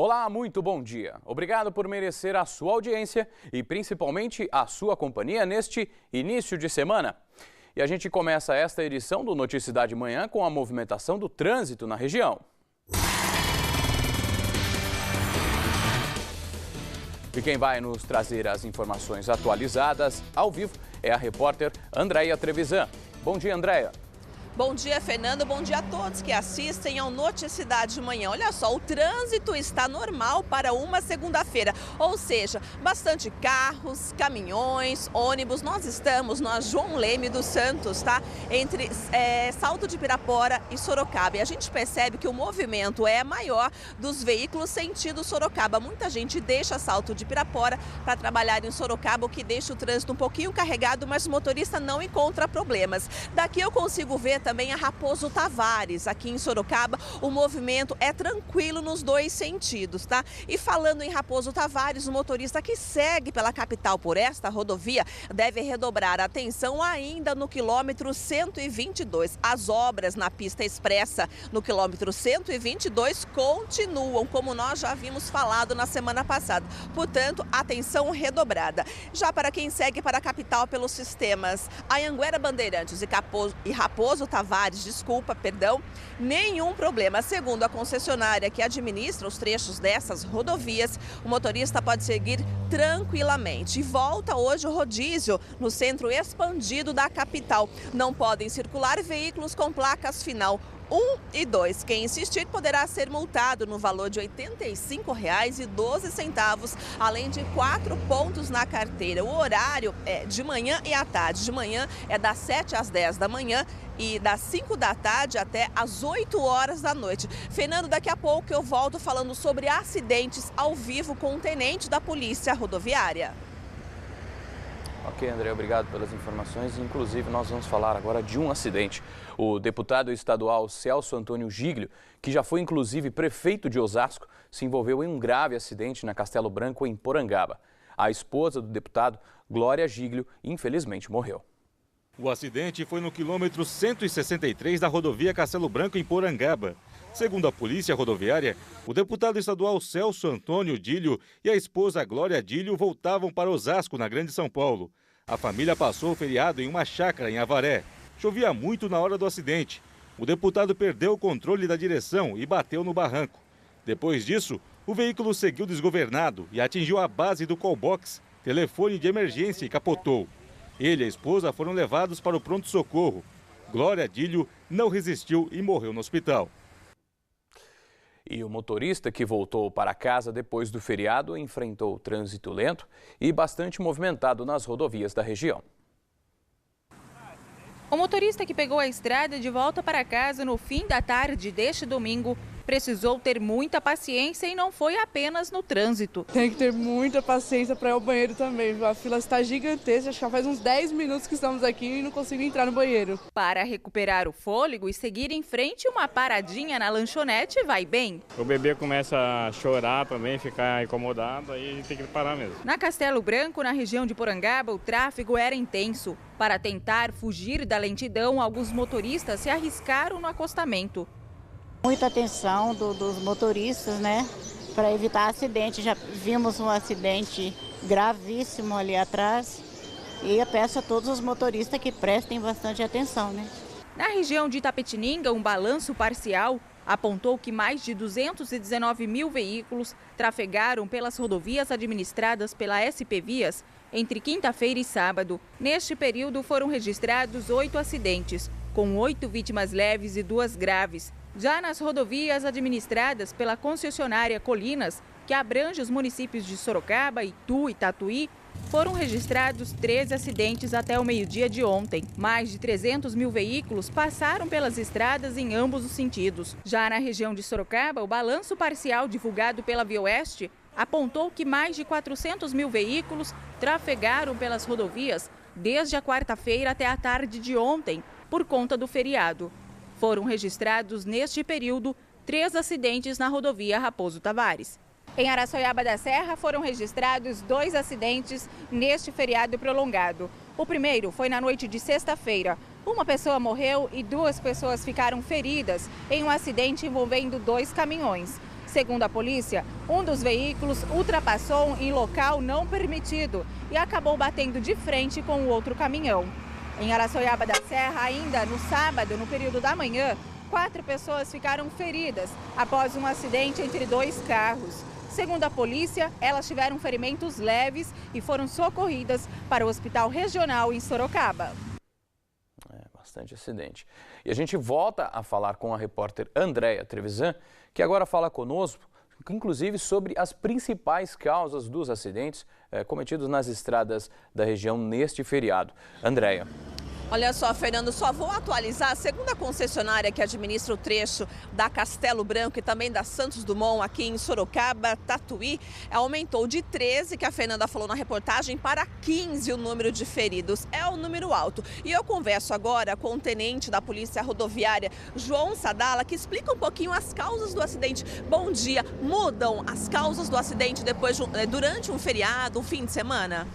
Olá, muito bom dia. Obrigado por merecer a sua audiência e principalmente a sua companhia neste início de semana. E a gente começa esta edição do Noticidade Manhã com a movimentação do trânsito na região. E quem vai nos trazer as informações atualizadas ao vivo é a repórter Andréia Trevisan. Bom dia, Andréia. Bom dia, Fernando. Bom dia a todos que assistem ao Noticidade de Manhã. Olha só, o trânsito está normal para uma segunda-feira, ou seja, bastante carros, caminhões, ônibus. Nós estamos na João Leme dos Santos, tá? Entre Salto de Pirapora e Sorocaba. E a gente percebe que o movimento é maior dos veículos sentido Sorocaba. Muita gente deixa Salto de Pirapora para trabalhar em Sorocaba, o que deixa o trânsito um pouquinho carregado, mas o motorista não encontra problemas. Daqui eu consigo ver também a Raposo Tavares, aqui em Sorocaba, o movimento é tranquilo nos dois sentidos, tá? E falando em Raposo Tavares, o motorista que segue pela capital por esta rodovia deve redobrar a atenção ainda no quilômetro 122. As obras na pista expressa no quilômetro 122 continuam, como nós já havíamos falado na semana passada. Portanto, atenção redobrada. Já para quem segue para a capital pelos sistemas Anhanguera Bandeirantes e Raposo Tavares, nenhum problema. Segundo a concessionária que administra os trechos dessas rodovias, o motorista pode seguir tranquilamente. E volta hoje o rodízio no centro expandido da capital. Não podem circular veículos com placas final 1 e 2. Quem insistir poderá ser multado no valor de R$ 85,12, além de 4 pontos na carteira. O horário é de manhã e à tarde. De manhã é das 7 às 10 da manhã e das 5 da tarde até às 8 horas da noite. Fernando, daqui a pouco eu volto falando sobre acidentes ao vivo com o tenente da Polícia Rodoviária. Ok, André, obrigado pelas informações. Inclusive, nós vamos falar agora de um acidente. O deputado estadual Celso Antônio Giglio, que já foi inclusive prefeito de Osasco, se envolveu em um grave acidente na Castelo Branco, em Porangaba. A esposa do deputado, Glória Giglio, infelizmente morreu. O acidente foi no quilômetro 163 da rodovia Castelo Branco, em Porangaba. Segundo a Polícia Rodoviária, o deputado estadual Celso Antônio Giglio e a esposa Glória Giglio voltavam para Osasco, na Grande São Paulo. A família passou o feriado em uma chácara em Avaré. Chovia muito na hora do acidente. O deputado perdeu o controle da direção e bateu no barranco. Depois disso, o veículo seguiu desgovernado e atingiu a base do callbox, telefone de emergência, e capotou. Ele e a esposa foram levados para o pronto-socorro. Glória Giglio não resistiu e morreu no hospital. E o motorista que voltou para casa depois do feriado enfrentou trânsito lento e bastante movimentado nas rodovias da região. O motorista que pegou a estrada de volta para casa no fim da tarde deste domingo precisou ter muita paciência e não foi apenas no trânsito. Tem que ter muita paciência para ir ao banheiro também. A fila está gigantesca, acho que já faz uns 10 minutos que estamos aqui e não consigo entrar no banheiro. Para recuperar o fôlego e seguir em frente, uma paradinha na lanchonete vai bem. O bebê começa a chorar também, ficar incomodado, aí a gente tem que parar mesmo. Na Castelo Branco, na região de Porangaba, o tráfego era intenso. Para tentar fugir da lentidão, alguns motoristas se arriscaram no acostamento. Muita atenção dos motoristas, né, para evitar acidente. Já vimos um acidente gravíssimo ali atrás e eu peço a todos os motoristas que prestem bastante atenção, né. Na região de Itapetininga, um balanço parcial apontou que mais de 219 mil veículos trafegaram pelas rodovias administradas pela SP Vias entre quinta-feira e sábado. Neste período foram registrados 8 acidentes, com 8 vítimas leves e 2 graves. Já nas rodovias administradas pela concessionária Colinas, que abrange os municípios de Sorocaba, Itu e Tatuí, foram registrados 13 acidentes até o meio-dia de ontem. Mais de 300 mil veículos passaram pelas estradas em ambos os sentidos. Já na região de Sorocaba, o balanço parcial divulgado pela ViaOeste apontou que mais de 400 mil veículos trafegaram pelas rodovias desde a quarta-feira até a tarde de ontem, por conta do feriado. Foram registrados neste período 3 acidentes na rodovia Raposo Tavares. Em Araçoiaba da Serra foram registrados 2 acidentes neste feriado prolongado. O primeiro foi na noite de sexta-feira. Uma pessoa morreu e 2 pessoas ficaram feridas em um acidente envolvendo 2 caminhões. Segundo a polícia, um dos veículos ultrapassou em local não permitido e acabou batendo de frente com o outro caminhão. Em Araçoiaba da Serra, ainda no sábado, no período da manhã, 4 pessoas ficaram feridas após um acidente entre 2 carros. Segundo a polícia, elas tiveram ferimentos leves e foram socorridas para o Hospital Regional em Sorocaba. Bastante acidente. E a gente volta a falar com a repórter Andréia Trevisan, que agora fala conosco, inclusive sobre as principais causas dos acidentes cometidos nas estradas da região neste feriado. Andréia. Olha só, Fernando, só vou atualizar. Segundo a concessionária que administra o trecho da Castelo Branco e também da Santos Dumont, aqui em Sorocaba, Tatuí, aumentou de 13, que a Fernanda falou na reportagem, para 15 o número de feridos. É um número alto. E eu converso agora com o tenente da Polícia Rodoviária, João Sadala, que explica um pouquinho as causas do acidente. Bom dia. Mudam as causas do acidente durante um feriado, um fim de semana?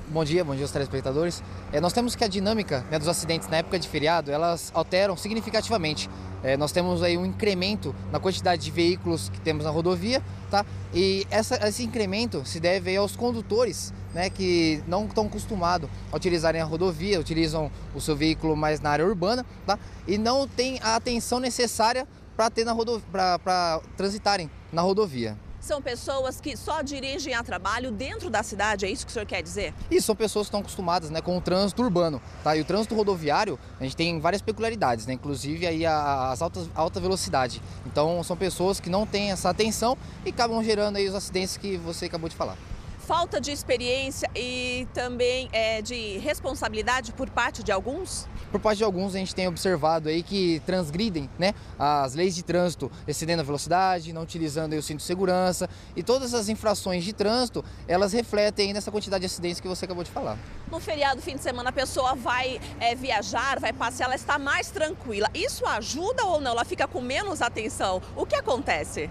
Bom dia aos telespectadores. Nós temos que a dinâmica dos acidentes na época de feriado, elas alteram significativamente. Nós temos aí um incremento na quantidade de veículos que temos na rodovia, tá? E esse incremento se deve aí aos condutores, né, que não estão acostumados a utilizarem a rodovia, utilizam o seu veículo mais na área urbana, tá? E não tem a atenção necessária para transitarem na rodovia. São pessoas que só dirigem a trabalho dentro da cidade, é isso que o senhor quer dizer? Isso, são pessoas que estão acostumadas, né, com o trânsito urbano, tá? E o trânsito rodoviário, a gente tem várias peculiaridades, né? Inclusive aí a alta velocidade. Então são pessoas que não têm essa atenção e acabam gerando aí os acidentes que você acabou de falar. Falta de experiência e também de responsabilidade por parte de alguns? Por parte de alguns, a gente tem observado aí que transgridem, né, as leis de trânsito, excedendo a velocidade, não utilizando aí o cinto de segurança, e todas as infrações de trânsito, elas refletem aí nessa quantidade de acidentes que você acabou de falar. No feriado, fim de semana, a pessoa vai viajar, vai passear, ela está mais tranquila. Isso ajuda ou não? Ela fica com menos atenção? O que acontece?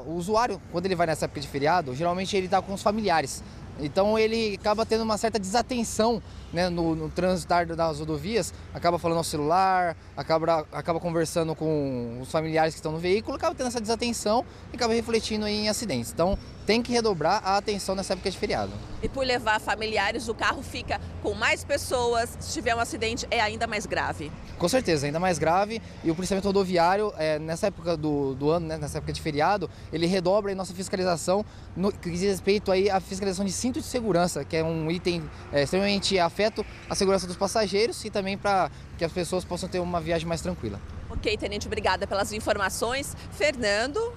O usuário, quando ele vai nessa época de feriado, geralmente ele está com os familiares. Então ele acaba tendo uma certa desatenção, né, no transitar das rodovias, acaba falando ao celular, acaba conversando com os familiares que estão no veículo, acaba tendo essa desatenção e acaba refletindo em acidentes. Então tem que redobrar a atenção nessa época de feriado. E por levar familiares, o carro fica com mais pessoas, se tiver um acidente é ainda mais grave? Com certeza, ainda mais grave, e o policiamento rodoviário, nessa época do ano, né, nessa época de feriado, ele redobra a nossa fiscalização no que diz respeito aí à fiscalização de cinto de segurança, que é um item extremamente afeto à segurança dos passageiros e também para que as pessoas possam ter uma viagem mais tranquila. Ok, tenente, obrigada pelas informações. Fernando?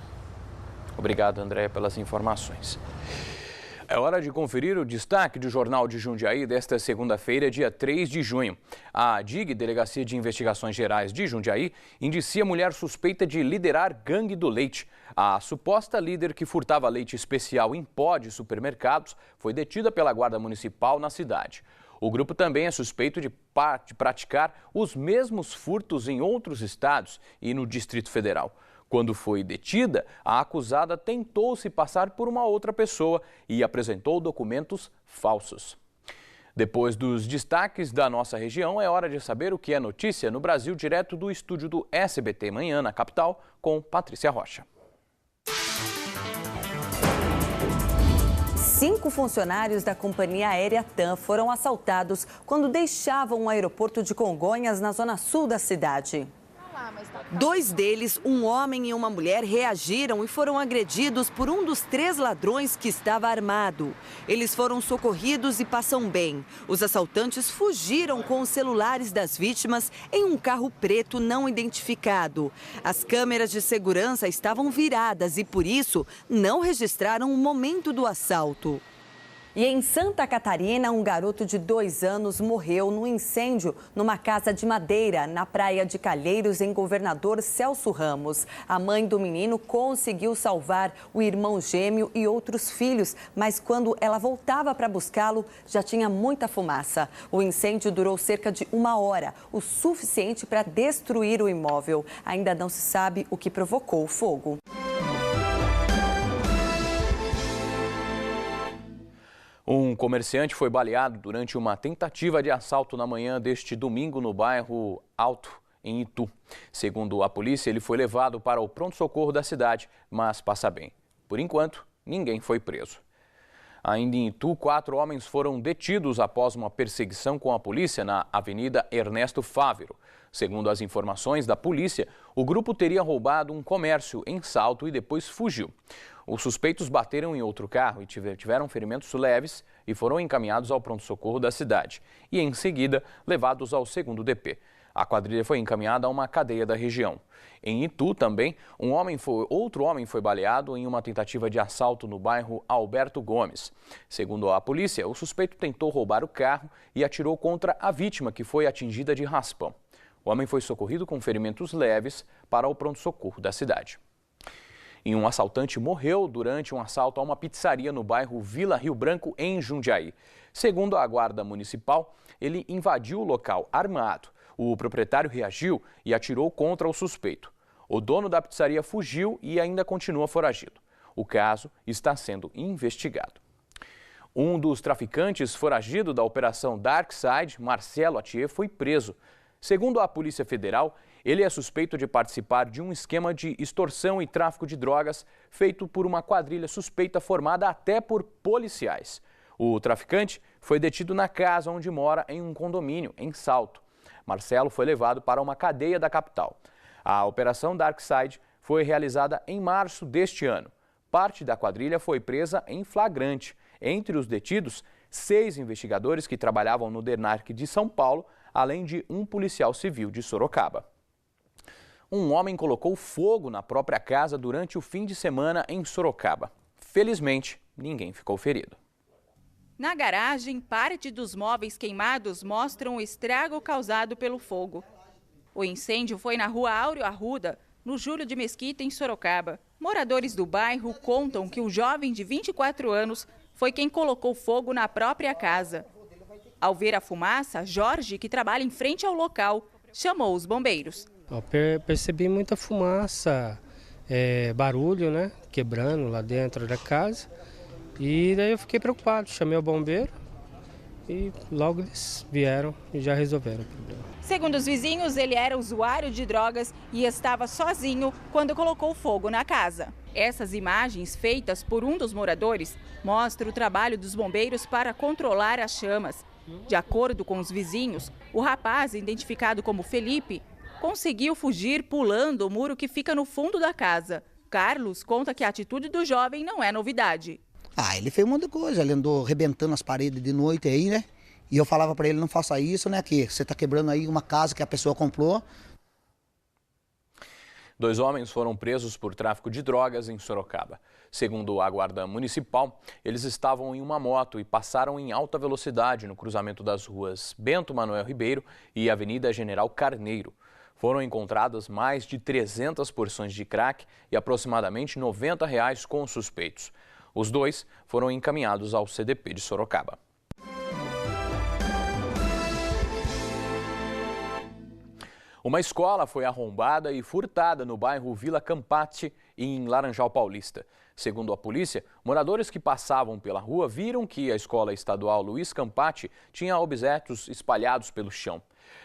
Obrigado, André, pelas informações. É hora de conferir o destaque do Jornal de Jundiaí desta segunda-feira, dia 3 de junho. A DIG, Delegacia de Investigações Gerais de Jundiaí, indicia mulher suspeita de liderar gangue do leite. A suposta líder que furtava leite especial em pó de supermercados foi detida pela Guarda Municipal na cidade. O grupo também é suspeito de praticar os mesmos furtos em outros estados e no Distrito Federal. Quando foi detida, a acusada tentou se passar por uma outra pessoa e apresentou documentos falsos. Depois dos destaques da nossa região, é hora de saber o que é notícia no Brasil, direto do estúdio do SBT Manhã, na capital, com Patrícia Rocha. 5 funcionários da companhia aérea TAM foram assaltados quando deixavam o aeroporto de Congonhas, na zona sul da cidade. 2 deles, um homem e uma mulher, reagiram e foram agredidos por um dos 3 ladrões que estava armado. Eles foram socorridos e passam bem. Os assaltantes fugiram com os celulares das vítimas em um carro preto não identificado. As câmeras de segurança estavam viradas e, por isso, não registraram o momento do assalto. E em Santa Catarina, um garoto de 2 anos morreu num incêndio numa casa de madeira na praia de Calheiros, em Governador Celso Ramos. A mãe do menino conseguiu salvar o irmão gêmeo e outros filhos, mas quando ela voltava para buscá-lo, já tinha muita fumaça. O incêndio durou cerca de 1 hora, o suficiente para destruir o imóvel. Ainda não se sabe o que provocou o fogo. Um comerciante foi baleado durante uma tentativa de assalto na manhã deste domingo no bairro Alto, em Itu. Segundo a polícia, ele foi levado para o pronto-socorro da cidade, mas passa bem. Por enquanto, ninguém foi preso. Ainda em Itu, 4 homens foram detidos após uma perseguição com a polícia na Avenida Ernesto Fávero. Segundo as informações da polícia, o grupo teria roubado um comércio em Salto e depois fugiu. Os suspeitos bateram em outro carro e tiveram ferimentos leves e foram encaminhados ao pronto-socorro da cidade e, em seguida, levados ao 2º DP. A quadrilha foi encaminhada a uma cadeia da região. Em Itu também, outro homem foi baleado em uma tentativa de assalto no bairro Alberto Gomes. Segundo a polícia, o suspeito tentou roubar o carro e atirou contra a vítima, que foi atingida de raspão. O homem foi socorrido com ferimentos leves para o pronto-socorro da cidade. E um assaltante morreu durante um assalto a uma pizzaria no bairro Vila Rio Branco, em Jundiaí. Segundo a Guarda Municipal, ele invadiu o local armado. O proprietário reagiu e atirou contra o suspeito. O dono da pizzaria fugiu e ainda continua foragido. O caso está sendo investigado. Um dos traficantes foragido da Operação Dark Side, Marcelo Atier, foi preso. Segundo a Polícia Federal, ele é suspeito de participar de um esquema de extorsão e tráfico de drogas feito por uma quadrilha suspeita formada até por policiais. O traficante foi detido na casa onde mora em um condomínio, em Salto. Marcelo foi levado para uma cadeia da capital. A Operação Dark Side foi realizada em março deste ano. Parte da quadrilha foi presa em flagrante. Entre os detidos, 6 investigadores que trabalhavam no DENARC de São Paulo, além de um policial civil de Sorocaba. Um homem colocou fogo na própria casa durante o fim de semana em Sorocaba. Felizmente, ninguém ficou ferido. Na garagem, parte dos móveis queimados mostram o estrago causado pelo fogo. O incêndio foi na rua Áureo Arruda, no Júlio de Mesquita, em Sorocaba. Moradores do bairro contam que o jovem de 24 anos foi quem colocou fogo na própria casa. Ao ver a fumaça, Jorge, que trabalha em frente ao local, chamou os bombeiros. Eu percebi muita fumaça, barulho, né, quebrando lá dentro da casa. E daí eu fiquei preocupado, chamei o bombeiro e logo eles vieram e já resolveram o problema. Segundo os vizinhos, ele era usuário de drogas e estava sozinho quando colocou fogo na casa. Essas imagens, feitas por um dos moradores, mostram o trabalho dos bombeiros para controlar as chamas. De acordo com os vizinhos, o rapaz, identificado como Felipe, conseguiu fugir pulando o muro que fica no fundo da casa. Carlos conta que a atitude do jovem não é novidade. Ele fez um monte de coisa, ele andou arrebentando as paredes de noite aí, né? E eu falava para ele, não faça isso, né? Que você tá quebrando aí uma casa que a pessoa comprou. 2 homens foram presos por tráfico de drogas em Sorocaba. Segundo a Guarda Municipal, eles estavam em uma moto e passaram em alta velocidade no cruzamento das ruas Bento Manuel Ribeiro e Avenida General Carneiro. Foram encontradas mais de 300 porções de crack e aproximadamente R$90 com os suspeitos. Os 2 foram encaminhados ao CDP de Sorocaba. Uma escola foi arrombada e furtada no bairro Vila Campati, em Laranjal Paulista. Segundo a polícia, moradores que passavam pela rua viram que a escola estadual Luiz Campati tinha objetos espalhados pelo chão.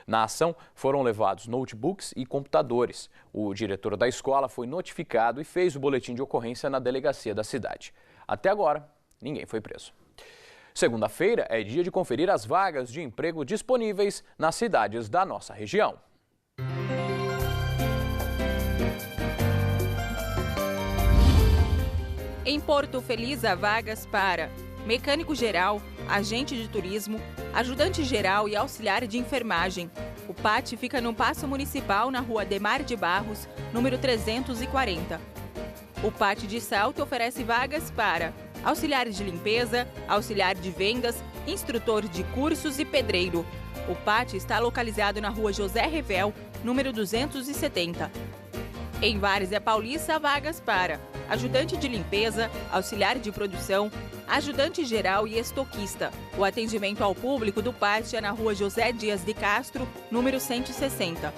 Na ação, foram levados notebooks e computadores. O diretor da escola foi notificado e fez o boletim de ocorrência na delegacia da cidade. Até agora, ninguém foi preso. Segunda-feira é dia de conferir as vagas de emprego disponíveis nas cidades da nossa região. Em Porto Feliz, há vagas para mecânico geral, agente de turismo, ajudante geral e auxiliar de enfermagem. O PAT fica no Paço Municipal, na rua Demar de Barros, número 340. O PAT de Salto oferece vagas para auxiliar de limpeza, auxiliar de vendas, instrutor de cursos e pedreiro. O PAT está localizado na rua José Revel, número 270. Em Várzea Paulista, há vagas para ajudante de limpeza, auxiliar de produção, ajudante geral e estoquista. O atendimento ao público do PAT é na rua José Dias de Castro, número 160.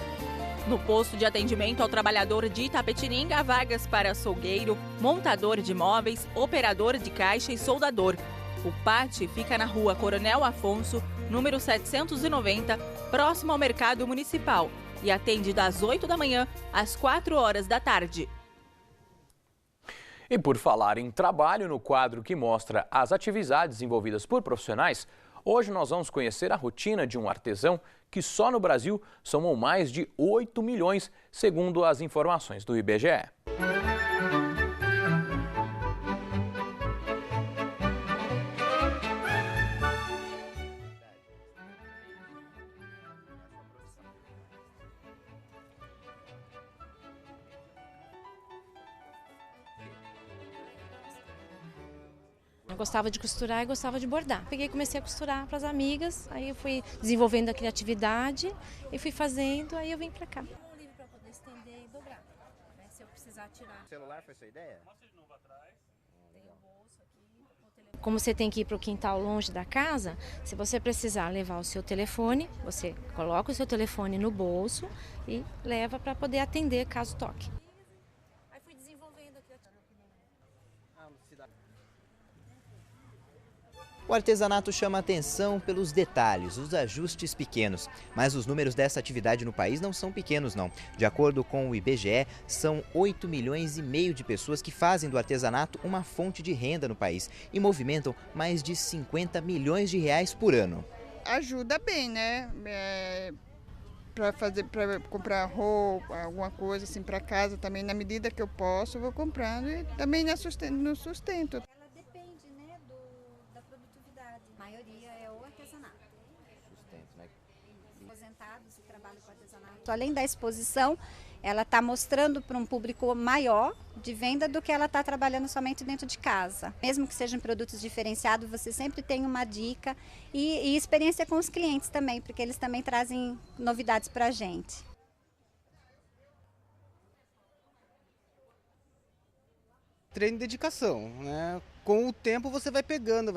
No posto de atendimento ao trabalhador de Itapetininga, há vagas para açougueiro, montador de móveis, operador de caixa e soldador. O PAT fica na rua Coronel Afonso, número 790, próximo ao Mercado Municipal. e atende das 8 da manhã às 4 horas da tarde. E por falar em trabalho, no quadro que mostra as atividades desenvolvidas por profissionais, hoje nós vamos conhecer a rotina de um artesão que só no Brasil somou mais de 8 milhões, segundo as informações do IBGE. Eu gostava de costurar e gostava de bordar. Peguei e comecei a costurar para as amigas, aí eu fui desenvolvendo a criatividade e fui fazendo, aí eu vim para cá. Um livro para poder estender e dobrar, né? Se eu precisar tirar. O celular foi sua ideia? Como você tem que ir para o quintal longe da casa, se você precisar levar o seu telefone, você coloca o seu telefone no bolso e leva para poder atender caso toque. Aí fui desenvolvendo a criatividade. O artesanato chama atenção pelos detalhes, os ajustes pequenos. Mas os números dessa atividade no país não são pequenos, não. De acordo com o IBGE, são 8 milhões e meio de pessoas que fazem do artesanato uma fonte de renda no país e movimentam mais de 50 milhões de reais por ano. Ajuda bem, né? Para comprar roupa, alguma coisa assim para casa também, na medida que eu posso, eu vou comprando e também no sustento. A maioria é o artesanato. Sustento, né? Aposentados que trabalham com artesanato. Além da exposição, ela está mostrando para um público maior de venda do que ela está trabalhando somente dentro de casa. Mesmo que sejam produtos diferenciados, você sempre tem uma dica e experiência com os clientes também, porque eles também trazem novidades para a gente. Treino e dedicação, né? Com o tempo você vai pegando,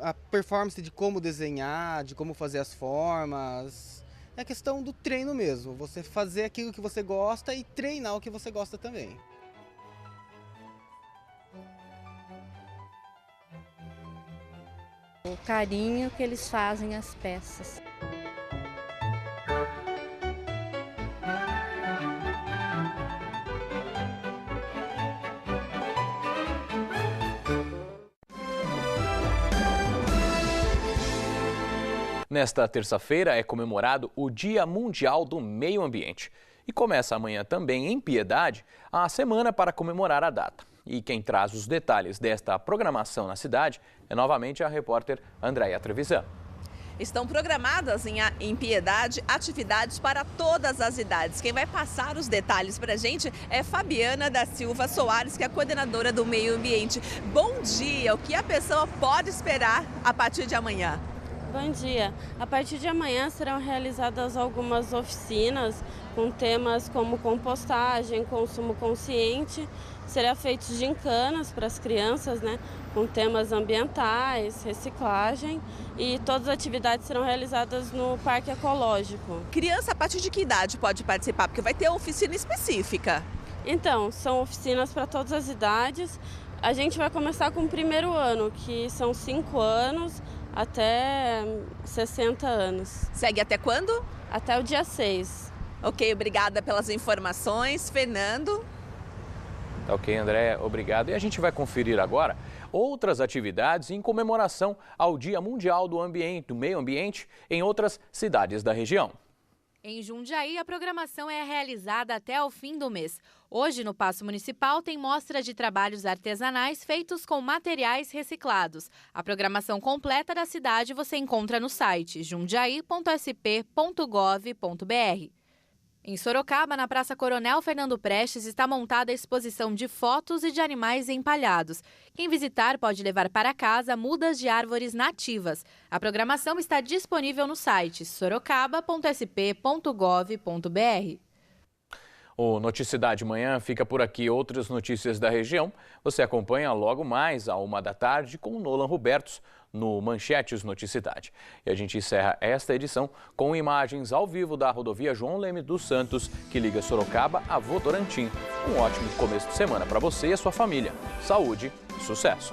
a performance de como desenhar, de como fazer as formas. É questão do treino mesmo, você fazer aquilo que você gosta e treinar o que você gosta também. O carinho que eles fazem as peças. Nesta terça-feira é comemorado o Dia Mundial do Meio Ambiente. E começa amanhã também, em Piedade, a semana para comemorar a data. E quem traz os detalhes desta programação na cidade é novamente a repórter Andréia Trevisan. Estão programadas em Piedade atividades para todas as idades. Quem vai passar os detalhes para a gente é Fabiana da Silva Soares, que é a coordenadora do Meio Ambiente. Bom dia! O que a pessoa pode esperar a partir de amanhã? Bom dia. A partir de amanhã serão realizadas algumas oficinas com temas como compostagem, consumo consciente. Serão feitos gincanas para as crianças, né, com temas ambientais, reciclagem, e todas as atividades serão realizadas no Parque Ecológico. Criança, a partir de que idade pode participar? Porque vai ter oficina específica. Então, são oficinas para todas as idades. A gente vai começar com o primeiro ano, que são 5 anos, até 60 anos. Segue até quando? Até o dia 6. Ok, obrigada pelas informações. Fernando? Tá ok, André, obrigado. E a gente vai conferir agora outras atividades em comemoração ao Dia Mundial do Meio Ambiente em outras cidades da região. Em Jundiaí, a programação é realizada até o fim do mês. Hoje, no Paço Municipal, tem mostra de trabalhos artesanais feitos com materiais reciclados. A programação completa da cidade você encontra no site jundiaí.sp.gov.br. Em Sorocaba, na Praça Coronel Fernando Prestes, está montada a exposição de fotos e de animais empalhados. Quem visitar pode levar para casa mudas de árvores nativas. A programação está disponível no site sorocaba.sp.gov.br. O Noticidade Manhã fica por aqui. Outras notícias da região você acompanha logo mais à 13h com o Nolan Robertos no Manchetes Noticidade. E a gente encerra esta edição com imagens ao vivo da rodovia João Leme dos Santos, que liga Sorocaba a Votorantim. Um ótimo começo de semana para você e a sua família. Saúde e sucesso!